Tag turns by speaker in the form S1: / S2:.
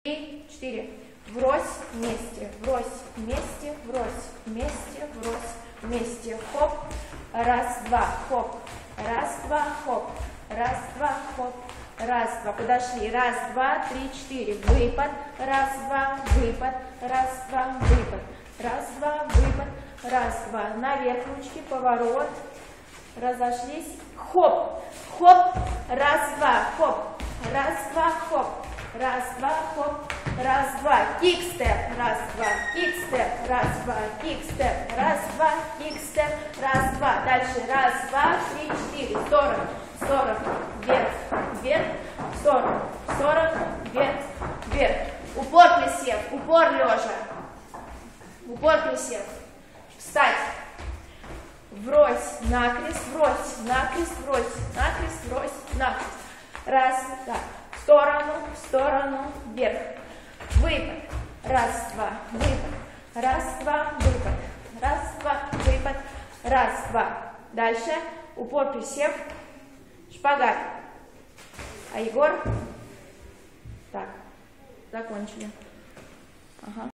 S1: 3, 4. Врозь, вместе, врозь, вместе, врозь, вместе, врозь, вместе. Хоп, раз, два, хоп, раз, два, хоп, раз, два, хоп, раз, два. Подошли, раз, два, 3, 4. Выпад, раз, два, выпад, раз, два, выпад, раз, два, выпад, раз, два. Наверх ручки, поворот. Разошлись, хоп, хоп, раз, два, хоп, раз, два, хоп, раз, два, хоп, раз, два, кикстеп, раз, два, кикстеп, раз, два, кикстеп, раз, два, кикстеп, раз, два. Дальше, раз, два, 3, 4, 40, 40, вверх, вверх, 40, 40, вверх, вверх. Упор присев, упор лежа, упор присев, встать. Врозь, накрест, врозь, накрест, врозь, накрест, врозь, накрест. Раз, так, в сторону, вверх. Выпад. Раз, два, выпад. Раз, два, выпад. Раз, два, выпад. Раз, два. Дальше. Упор присев. Шпагат. А Егор? Так, закончили. Ага.